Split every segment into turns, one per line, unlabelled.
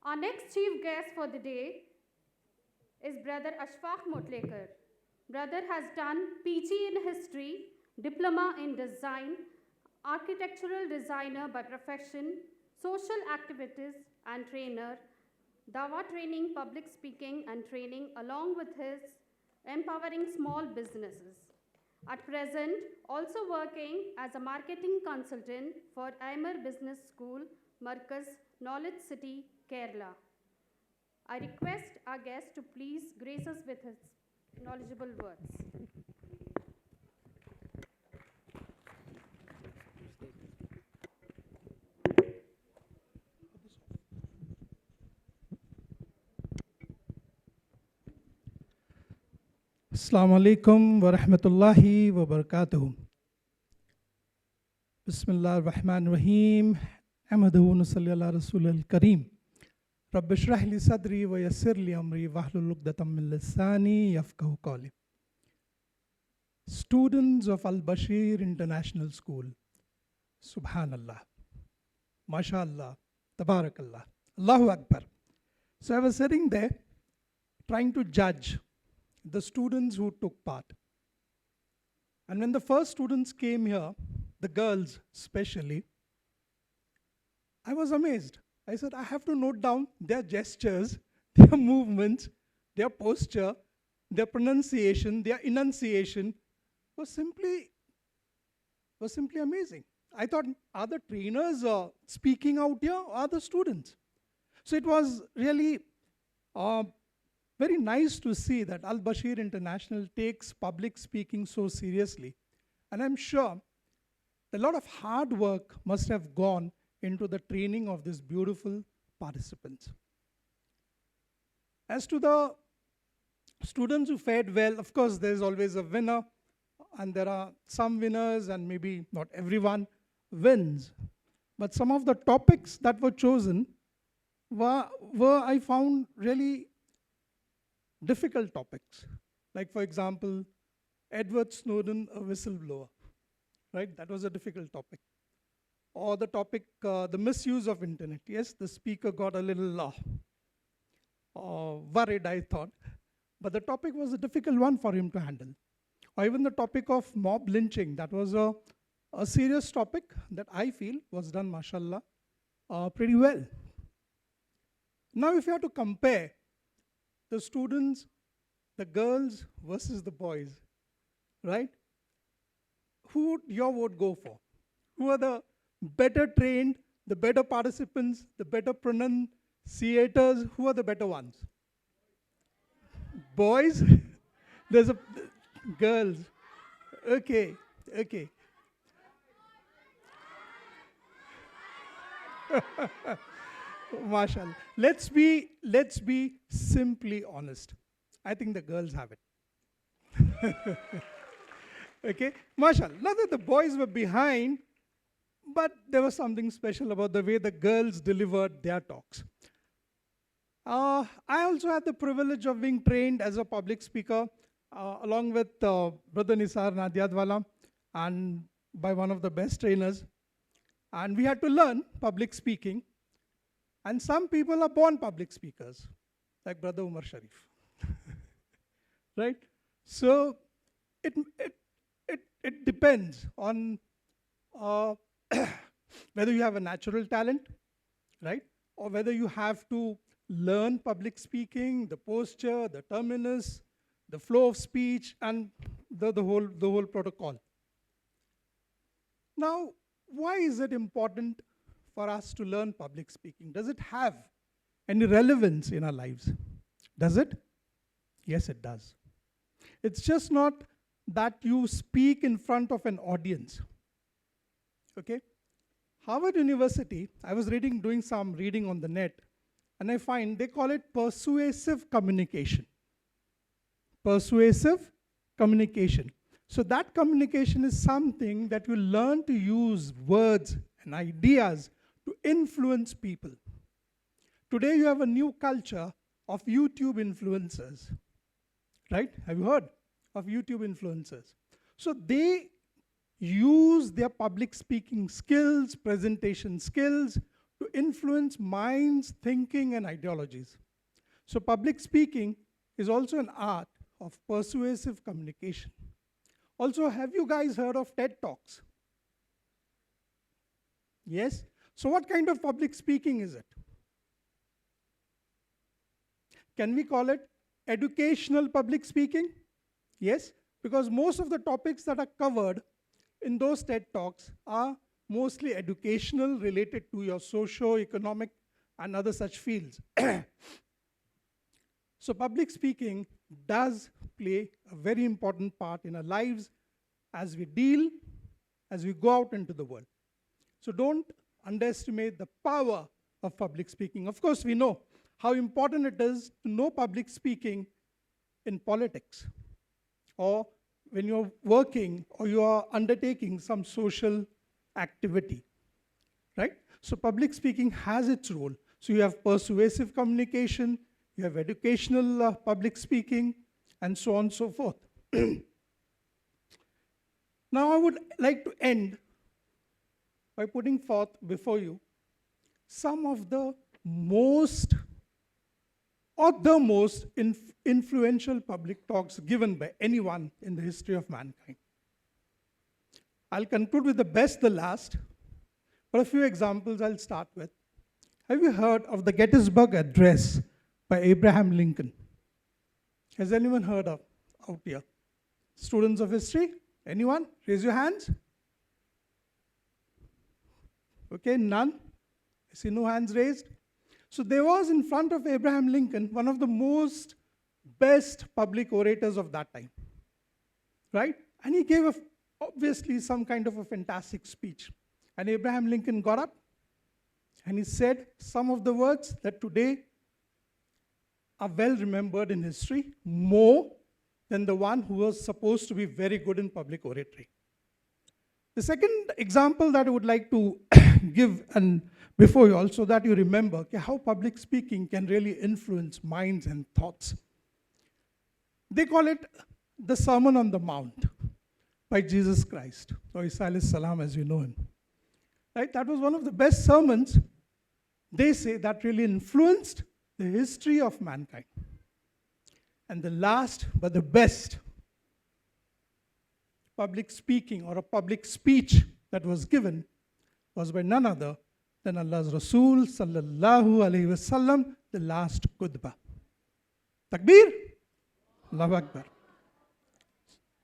Our next chief guest for the day is Brother Ashfaq Motlekar. Brother has done PG in History, Diploma in Design, Architectural Designer by profession, Social Activist and Trainer, Dawa Training, Public Speaking and Training, along with his empowering small businesses. At present, also working as a marketing consultant for Aimer Business School, Markaz, Knowledge City, Kerala. I request our guest to please grace us with his knowledgeable words.
Assalamu alaikum wa rahmatullahi wa barakatuh. Bismillah ar-Rahman ar-Rahim. Ahmaduhu nusalli ala Rasul al-Kareem. Rabbi shrah li sadri wa yassir li amri wahlul uqdatam min lisani yafqahu qawli. Students of Basheer International School, Subhanallah, MashaAllah, Tabarakallah, Allahu Akbar. So I was sitting there trying to judge the students who took part. And when the first students came here, the girls especially, I was amazed. I said, I have to note down their gestures, their movements, their posture, their pronunciation, their enunciation was simply amazing. I thought, are the trainers speaking out here or are the students? So it was really very nice to see that Basheer International takes public speaking so seriously. And I'm sure a lot of hard work must have gone into the training of these beautiful participants. As to the students who fared well, of course, there's always a winner, and there are some winners, and maybe not everyone wins. But some of the topics that were chosen were I found, really difficult topics. Like, for example, Edward Snowden, a whistleblower, right? That was a difficult topic. Or the topic, the misuse of internet. Yes, the speaker got a little worried, I thought. But the topic was a difficult one for him to handle. Or even the topic of mob lynching. That was a serious topic that I feel was done, mashallah, pretty well. Now, if you have to compare the students, the girls versus the boys, right? Who would your vote go for? Who are the better trained, the better participants, the better pronunciators? Who are the better ones? Boys? There's a girls. Okay, okay. MashaAllah. Let's be simply honest. I think the girls have it. Okay, MashaAllah. Not that the boys were behind, but there was something special about the way the girls delivered their talks. I also had the privilege of being trained as a public speaker along with Brother Nisar Nadiadwala and by one of the best trainers. And we had to learn public speaking. And some people are born public speakers, like Brother Umar Sharif. Right? So it depends on whether you have a natural talent, right? Or whether you have to learn public speaking, the posture, the terminus, the flow of speech, and the whole protocol. Now, why is it important for us to learn public speaking? Does it have any relevance in our lives? Does it? Yes, it does. It's just not that you speak in front of an audience. Okay? Harvard University, I was doing some reading on the net, and I find they call it persuasive communication. Persuasive communication. So that communication is something that you learn to use words and ideas to influence people. Today you have a new culture of YouTube influencers, right? Have you heard of YouTube influencers? So they use their public speaking skills, presentation skills to influence minds, thinking, and ideologies. So public speaking is also an art of persuasive communication. Also, have you guys heard of TED Talks? Yes? So what kind of public speaking is it? Can we call it educational public speaking? Yes, because most of the topics that are covered in those TED Talks are mostly educational, related to your socio-economic and other such fields. So public speaking does play a very important part in our lives as we go out into the world. So don't underestimate the power of public speaking. Of course, we know how important it is to know public speaking in politics, or when you're working or you are undertaking some social activity, right? So public speaking has its role. So you have persuasive communication, you have educational public speaking, and so on and so forth. Now I would like to end by putting forth before you some of the most influential public talks given by anyone in the history of mankind. I'll conclude with the best, the last, but a few examples I'll start with. Have you heard of the Gettysburg Address by Abraham Lincoln? Has anyone heard of out here? Students of history? Anyone? Raise your hands. Okay, none? I see no hands raised. So there was in front of Abraham Lincoln one of the most best public orators of that time, right? And he gave obviously some kind of a fantastic speech. And Abraham Lincoln got up and he said some of the words that today are well remembered in history, more than the one who was supposed to be very good in public oratory. The second example that I would like to give, and before you also, that you remember how public speaking can really influence minds and thoughts. They call it the Sermon on the Mount by Jesus Christ, or Isa alayhi salam as you know him. Right? That was one of the best sermons, they say, that really influenced the history of mankind. And the last, but the best, public speaking or a public speech that was given was by none other than Allah's Rasul sallallahu alayhi wasallam, the last khutbah. Takbir? Allahu Akbar.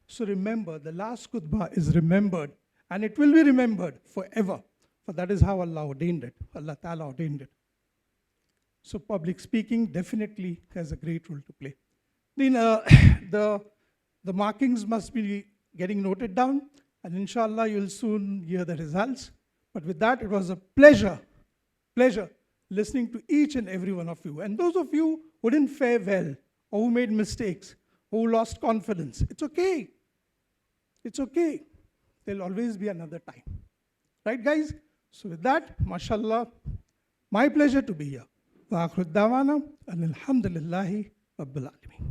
So remember, the last khutbah is remembered, and it will be remembered forever, for that is how Allah ordained it. Allah Ta'ala ordained it. So public speaking definitely has a great role to play. Then the markings must be getting noted down, and inshallah you'll soon hear the results. But with that, it was a pleasure listening to each and every one of you. And those of you who didn't fare well, or who made mistakes, who lost confidence, it's okay. It's okay. There'll always be another time. Right, guys? So with that, mashallah, my pleasure to be here. Wa akhir da'wana, and alhamdulillahi rabbil alameen.